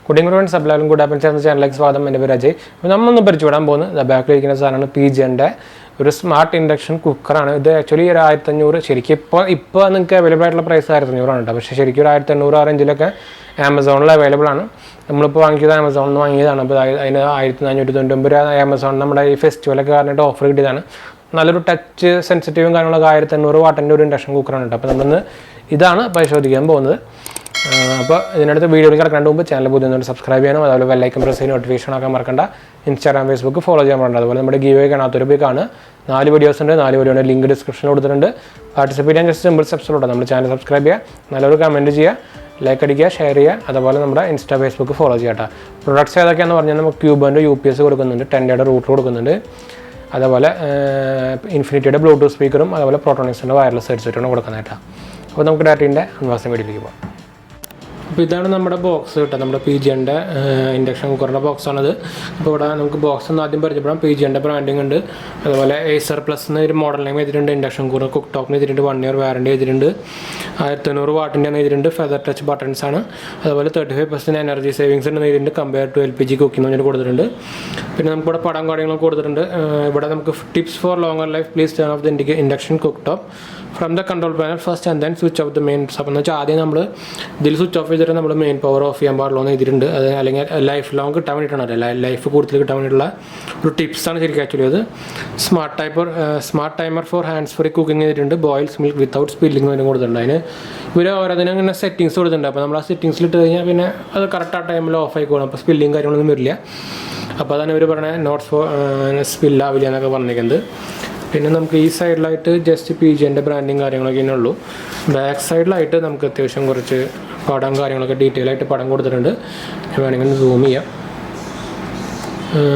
Good evening friends, എല്ലാവരും goodhappenshereajay ചാനലിലേക്ക് സ്വാഗതം. എൻ്റെ പേര് അജയ്. അപ്പോൾ നമ്മൾ പരിചയപ്പെടാൻ പോകുന്നത് ബാക്കിൽ ഇരിക്കുന്ന സാധനമാണ് PIGEOൻ്റെ ഒരു സ്മാർട്ട് ഇൻഡക്ഷൻ കുക്കറാണ്. ഇത് ആക്ച്വലി ഒരു 1500 ശരിക്കും ഇപ്പോൾ നിങ്ങൾക്ക് അവൈലബിൾ ആയിട്ടുള്ള പ്രൈസ് 1500 ആണ് കേട്ടോ. പക്ഷേ ശരിക്കും ഒരു 1800 ആ റേഞ്ചിലൊക്കെ ആമസോണിൽ അവൈലബിൾ ആണ്. നമ്മളിപ്പോൾ വാങ്ങിയത് ആമസോണിൽ നിന്ന് വാങ്ങിയതാണ്. അപ്പോൾ അതിന് 1499 രൂപ ആമസോണിൽ നമ്മുടെ ഈ ഫെസ്റ്റിവലൊക്കെ കാരണമായിട്ട് ഓഫർ കിട്ടിയതാണ്. നല്ലൊരു ടച്ച് സെൻസിറ്റീവും കാര്യങ്ങളൊക്കെ 1500 വാട്ടിൻ്റെ ഒരു ഇൻഡക്ഷൻ കുക്കറാണ് കേട്ടോ. അപ്പോൾ നമ്മളിന്ന് ഇതാണ് പരിശോധിക്കാൻ പോകുന്നത്. അപ്പോൾ ഇതിനടുത്ത് വീഡിയോയിൽ കിടക്കാണ്ട് മുമ്പ് ചാനൽ പുതിയ സബ്സ്ക്രൈബ് ചെയ്യണം. അതുപോലെ ബെല്ലൈക്കൻ പ്രസ് ചെയ്ത് നോട്ടിഫിക്കേഷൻ ആക്കാൻ മറക്കണ്ട. ഇൻസ്റ്റാഗ്രാം ഫേസ്ബുക്ക് ഫോളോ ചെയ്യാൻ മറക്കണ്ട. അതുപോലെ നമ്മുടെ ഗീവ് അവേ കാണാത്തൊരു പോയി കാണുക. 4 വീഡിയോസ് ഉണ്ട്. 4 വീഡിയോയുടെ ലിങ്ക് ഡിസ്ക്രിപ്ഷനിൽ കൊടുത്തിട്ടുണ്ട്. പാർട്ടിസിപ്പേറ്റ് ചെയ്യാൻ ജസ്റ്റ് സിമ്പിൾ സ്റ്റെപ്സിലൂടെ നമ്മുടെ ചാനൽ സബ്സ്ക്രൈബ് ചെയ്യുക, നല്ലൊരു കമൻറ്റ് ചെയ്യുക, ലൈക്ക് അടിക്കുക, ഷെയർ ചെയ്യുക. അതുപോലെ നമ്മുടെ ഇൻസ്റ്റാ ഫേസ്ബുക്ക് ഫോളോ ചെയ്യാം. പ്രൊഡക്ട്സ് ഏതൊക്കെയാണെന്ന് പറഞ്ഞാൽ നമുക്ക് ക്യൂബൻ്റെ UPS കൊടുക്കുന്നുണ്ട്, 10 റൂട്ടർ കൊടുക്കുന്നുണ്ട്. അതുപോലെ ഇൻഫിനിറ്റിയുടെ ബ്ലൂടൂത്ത് സ്പീക്കറും അതുപോലെ പ്രോട്ടോണിക്സിൻ്റെ വയർലെസ് ഹെഡ്സെറ്റാണ് കൊടുക്കുന്നതായിട്ടാണ്. അപ്പോൾ നമുക്ക് ഡയറക്റ്റിൻ്റെ അൺബോക്സിംഗ് വീഡിയോയിലേക്ക് പോകാം. അപ്പോൾ ഇതാണ് നമ്മുടെ ബോക്സ് കേട്ടോ. നമ്മുടെ PIGEOൻ്റെ ഇൻഡക്ഷൻ കുക്കറിൻ്റെ ബോക്സാണിത്. അപ്പോൾ ഇവിടെ നമുക്ക് ബോക്സ് ഒന്ന് ആദ്യം പരിചയപ്പെടാം. PIGEOൻ്റെ ബ്രാൻഡിങ് ഉണ്ട്. അതുപോലെ Acer Plus എന്നൊരു മോഡൽ നെയിം എഴുതിയിട്ടുണ്ട്. ഇൻഡക്ഷൻ കുക്കർ കുക്ക് ടോപ്പിന് എഴുതിയിട്ടുണ്ട്. 1 year വാറണ്ടി എഴുതിയിട്ടുണ്ട്. 1500 വാട്ടിൻ്റെ എഴുതിയിട്ടുണ്ട്. ഫെദർ ടച്ച് ബട്ടൺസ് ആണ്. അതുപോലെ 35% എനർജി സേവിങ്സ് ഉണ്ടെന്ന് എഴുതിയിട്ടുണ്ട്. കമ്പയർ ടു LPG കുക്കിംഗ് എന്ന് പറഞ്ഞിട്ട് കൊടുത്തിട്ടുണ്ട്. പിന്നെ നമുക്കിവിടെ പടം കാര്യങ്ങളൊക്കെ കൊടുത്തിട്ടുണ്ട്. ഇവിടെ നമുക്ക് tips four longer life, please turn of the induction cook top from the control panel first and then switch off the main. അപ്പോൾ എന്ന് വെച്ചാൽ ആദ്യം നമ്മൾ ഇതിൽ സ്വിച്ച് ഓഫ് ചെയ്തിട്ട് നമ്മൾ മെയിൻ പവർ ഓഫ് ചെയ്യാൻ പാടുള്ളൂ എന്ന് എഴുതിയിട്ടുണ്ട്. അത് അല്ലെങ്കിൽ ലൈഫ് ലോങ് കിട്ടാൻ വേണ്ടിയിട്ടാണ്, ലൈഫ് കൂടുതൽ കിട്ടാൻ വേണ്ടിയിട്ടുള്ള ഒരു ടിപ്സാണ് ശരിക്കും ആക്ച്വലി അത്. Smart timer for hands free cooking ചെയ്തിട്ടുണ്ട്. ബോയിൽസ് മിൽക്ക് വിത്തൗട്ട് സ്പില്ലിംഗ് വരെ കൊടുത്തിട്ടുണ്ട്. അതിന് ഇവർ ഓരോന്നിനും അങ്ങനെ സെറ്റിങ്സ് കൊടുത്തിട്ടുണ്ട്. അപ്പോൾ നമ്മൾ ആ സെറ്റിങ്സിൽ ഇട്ട് കഴിഞ്ഞാൽ പിന്നെ അത് കറക്റ്റ് ആ ടൈമിൽ ഓഫ് ആയിക്കോളും. അപ്പോൾ സ്പില്ലിങ് കാര്യങ്ങളൊന്നും വരില്ല. അപ്പോൾ അതാണ് ഇവർ പറഞ്ഞത് നോട്ട്സ് ഫോർ സ്പില്ലാവില്ല എന്നൊക്കെ പറഞ്ഞിരിക്കുന്നത്. പിന്നെ നമുക്ക് ഈ സൈഡിലായിട്ട് ജസ്റ്റ് PIGEOൻ്റെ ബ്രാൻഡിങ് കാര്യങ്ങളൊക്കെ തന്നെ ഉള്ളൂ. ബാക്ക് സൈഡിലായിട്ട് നമുക്ക് അത്യാവശ്യം കുറച്ച് പടം കാര്യങ്ങളൊക്കെ ഡീറ്റെയിൽ ആയിട്ട് പടം കൊടുത്തിട്ടുണ്ട്. വേണമെങ്കിൽ സൂം ചെയ്യാം.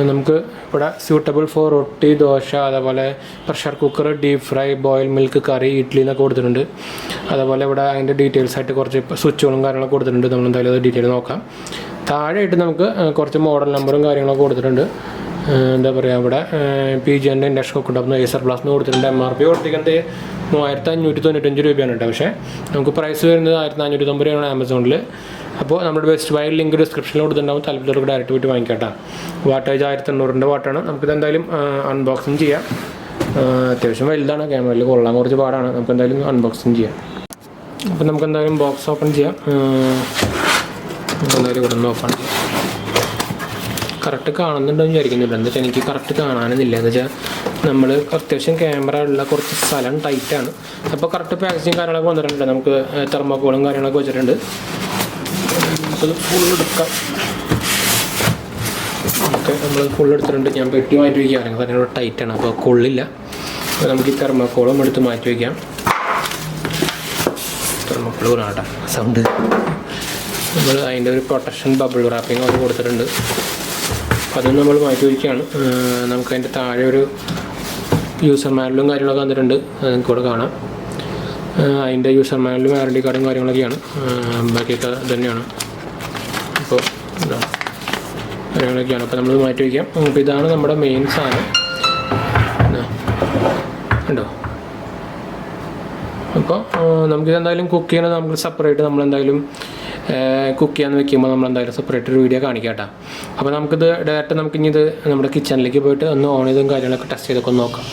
നമുക്ക് ഇവിടെ സ്യൂട്ടബിൾ ഫോർ റൊട്ടി, ദോശ, അതേപോലെ pressure cooker, deep fry, boil milk, curry, idli എന്നൊക്കെ കൊടുത്തിട്ടുണ്ട്. അതുപോലെ ഇവിടെ അതിൻ്റെ ഡീറ്റെയിൽസ് ആയിട്ട് കുറച്ച് സ്വിച്ചുകളും കാര്യങ്ങളൊക്കെ കൊടുത്തിട്ടുണ്ട്. നമ്മൾ എന്തായാലും അത് ഡീറ്റെയിൽ നോക്കാം. താഴെയായിട്ട് നമുക്ക് കുറച്ച് മോഡൽ നമ്പറും കാര്യങ്ങളൊക്കെ കൊടുത്തിട്ടുണ്ട്. എന്താ പറയുക, ഇവിടെ PIGEOൻ്റെ ഇൻഡക്ഷൻ കുക്കർ Acer Plus എന്ന് കൊടുത്തിട്ടുണ്ട്. MRP കൊടുത്തിരിക്കുന്നത് 3595 രൂപയാണ് കേട്ടോ. പക്ഷേ നമുക്ക് പ്രൈസ് വരുന്നത് 1490 രൂപയാണ് ആമസോണിൽ. അപ്പോൾ നമ്മുടെ ബെസ്റ്റ് ബൈ ലിങ്ക് ഡിസ്ക്രിപ്ഷനിൽ കൊടുത്തിട്ടുണ്ടാവും. താല്പര്യമുള്ളവർക്ക് ഡയറക്റ്റ് പോയിട്ട് വാങ്ങിക്കട്ടെ. വാട്ടേജ് 1800 വാട്ടാണ്. നമുക്കിത് എന്തായാലും അൺബോക്സിങ് ചെയ്യാം. അത്യാവശ്യം വലുതാണ്, ക്യാമറയിൽ കൊള്ളാൻ കുറച്ച് പാടാണ്. നമുക്ക് എന്തായാലും അൺബോക്സിങ് ചെയ്യാം. അപ്പോൾ നമുക്ക് എന്തായാലും ബോക്സ് ഓപ്പൺ ചെയ്യാം. എന്തായാലും ഇവിടെ നിന്ന് ഓപ്പൺ ചെയ്യാം. കറക്റ്റ് കാണുന്നുണ്ടോ എന്ന് വിചാരിക്കുന്നില്ല. എന്താ വെച്ചാൽ എനിക്ക് കറക്റ്റ് കാണാനൊന്നുമില്ല. എന്ന് വെച്ചാൽ നമ്മൾ അത്യാവശ്യം ക്യാമറ ഉള്ള കുറച്ച് സ്ഥലം ടൈറ്റാണ്. അപ്പോൾ കറക്റ്റ് പാക്കേജിങ് കാര്യങ്ങളൊക്കെ വന്നിട്ടുണ്ട്. നമുക്ക് തെർമോക്കോളും കാര്യങ്ങളൊക്കെ വെച്ചിട്ടുണ്ട്. നമുക്കത് ഫുൾ എടുക്കാം. ഓക്കെ, നമ്മൾ ഫുൾ എടുത്തിട്ടുണ്ട്. ഞാൻ പെട്ടി മാറ്റി വയ്ക്കുകയാണ്. കാര്യങ്ങൾ ടൈറ്റാണ്, അപ്പോൾ കൊള്ളില്ല. അപ്പോൾ നമുക്ക് ഈ തെർമോക്കോളും എടുത്ത് മാറ്റി വയ്ക്കാം. തെർമോക്കോൾ കൂടാട്ടെ സൗണ്ട്. നമ്മൾ അതിൻ്റെ ഒരു പ്രൊട്ടക്ഷൻ ബബിൾ റാപ്പിംഗ് ഒക്കെ കൊടുത്തിട്ടുണ്ട്. അതും നമ്മൾ മാറ്റി വയ്ക്കുകയാണ്. നമുക്ക് അതിൻ്റെ താഴെ ഒരു യൂസർ മാനുവലും കാര്യങ്ങളൊക്കെ വന്നിട്ടുണ്ട്. അത് നിങ്ങൾക്ക് ഇവിടെ കാണാം. അതിൻ്റെ യൂസർ മാനുവലും വാറണ്ടി കാർഡും കാര്യങ്ങളൊക്കെയാണ്. ബാക്കിയൊക്കെ തന്നെയാണ്. അപ്പോൾ ഇതാണ് കാര്യങ്ങളൊക്കെയാണ്. അപ്പോൾ നമ്മൾ മാറ്റി വയ്ക്കാം. അപ്പോൾ ഇതാണ് നമ്മുടെ മെയിൻ സാധനം ഉണ്ടോ. അപ്പോൾ നമുക്കിതെന്തായാലും കുക്ക് ചെയ്യണത് നമുക്ക് സെപ്പറേറ്റ് നമ്മളെന്തായാലും കുക്ക് ചെയ്യാൻ വെക്കുമ്പോൾ നമ്മളെന്തായാലും സെപ്പറേറ്റ് ഒരു വീഡിയോ കാണിക്കാം കേട്ടോ. അപ്പോൾ നമുക്കിത് ഡയറക്റ്റ് നമുക്കിനി ഇത് നമ്മുടെ കിച്ചണിലേക്ക് പോയിട്ട് ഒന്ന് ഓൺ ചെയ്തും കാര്യങ്ങളൊക്കെ ടെസ്റ്റ് ചെയ്തൊക്കെ ഒന്ന് നോക്കാം.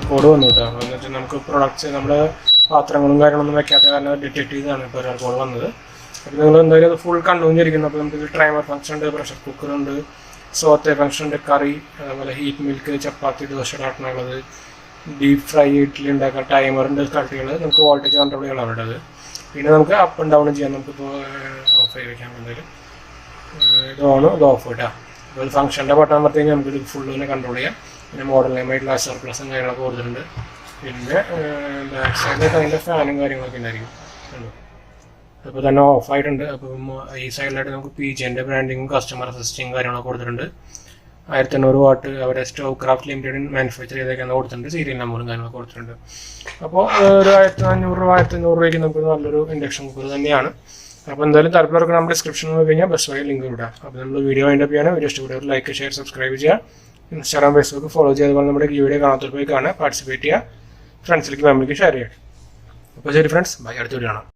കോഡ് വന്നു കേട്ടോ. എന്ന് വെച്ചാൽ നമുക്ക് പ്രൊഡക്ട്സ് നമ്മുടെ പാത്രങ്ങളും കാര്യങ്ങളൊന്നും വെക്കാത്ത കാരണം ഡിറ്റക്ട് ചെയ്താണ് ഇപ്പോൾ കോഡ് വന്നത്. അപ്പോൾ നിങ്ങൾ എന്തായാലും അത് ഫുൾ കണ്ടുകൊണ്ടിരിക്കുന്നു. അപ്പോൾ നമുക്ക് ടൈമർ ഫംഗ്ഷൻ ഉണ്ട്, പ്രഷർ കുക്കറുണ്ട്, സോത്തെ ഫംഗ്ഷൻ ഉണ്ട്, കറി, അതുപോലെ ഹീറ്റ് മിൽക്ക്, ചപ്പാത്തി, ദോശ കാട്ടണുള്ളത്, ഡീപ്പ് ഫ്രൈ, ഇഡ്ഡലി ഉണ്ടാക്കുക, ടൈമറിൻ്റെ കളികൾ, നമുക്ക് വോൾട്ടേജ് കൺട്രോൾ ചെയ്യാനാണ് അത്. പിന്നെ നമുക്ക് അപ്പ് ആൻഡ് ഡൗൺ ചെയ്യാം. നമുക്കിപ്പോൾ ഓഫ് ചെയ്ത് വെക്കാം. എന്തായാലും ഇത് ഓൺ ഇത് ഓഫ് കേട്ടോ. അതുപോലെ ഫംഗ്ഷൻ്റെ ബട്ടൺ അമർത്തി കഴിഞ്ഞാൽ നമുക്ക് ഇത് ഫുള്ള് തന്നെ കൺട്രോൾ ചെയ്യാം. പിന്നെ മോഡൽ നെയിമായിട്ടുള്ള Acer Plus കാര്യങ്ങളൊക്കെ കൊടുത്തിട്ടുണ്ട്. പിന്നെ ബാക്ക് സൈഡിലൊക്കെ അതിൻ്റെ ഫാനും കാര്യങ്ങളൊക്കെ ഉണ്ടായിരിക്കും. അപ്പോൾ തന്നെ ഓഫായിട്ടുണ്ട്. അപ്പം ഈ സൈഡിലായിട്ട് നമുക്ക് PIGEOൻ്റെ ബ്രാൻഡിങ്ങും കസ്റ്റമർ അസിസ്റ്റിങ് കാര്യങ്ങളൊക്കെ കൊടുത്തിട്ടുണ്ട്. 1500 വാട്ട് അവരെ സ്റ്റവ് ക്രാഫ്റ്റ് ലിമിറ്റഡ് മാനുഫാക്ചർ ചെയ്തേക്കാന്ന് കൊടുത്തിട്ടുണ്ട്, സീരിയൽ നമ്പറും കാര്യങ്ങളൊക്കെ കൊടുത്തിട്ടുണ്ട്. അപ്പോൾ ഒരു 1500 രൂപയ്ക്ക് നമുക്ക് നല്ലൊരു ഇൻഡക്ഷൻ കുക്കർ തന്നെയാണ്. അപ്പോൾ എന്തായാലും താല്പര്യമൊക്കെ നമ്മുടെ ഡിസ്ക്രിപ്ഷനിൽ നോക്കി കഴിഞ്ഞാൽ ബെസ്റ്റ് വഴി ലിങ്ക് ഇടാം. അപ്പോൾ നമ്മൾ വീഡിയോ വൈൻഡപ്പ് ചെയ്യണം. വീഡിയോ ഇഷ്ടപ്പെട്ടവർ ലൈക്ക്, ഷെയർ, സബ്സ്ക്രൈബ് ചെയ്യുക. ഇൻസ്റ്റാഗ്രാം, ഫേസ്ബുക്ക് ഫോളോ ചെയ്യുക. അതുപോലെ നമ്മുടെ വീഡിയോ കാണാത്തവർ പോയി കാണുക, പാർട്ടിസിപ്പേറ്റ് ചെയ്യുക, ഫ്രണ്ട്സിലേക്ക് ഫാമിലിക്ക് ഷെയർ ചെയ്യുക. അപ്പോൾ ശരി ഫ്രണ്ട്സ്, ബൈ. അടുത്ത വീഡിയോ കാണാം.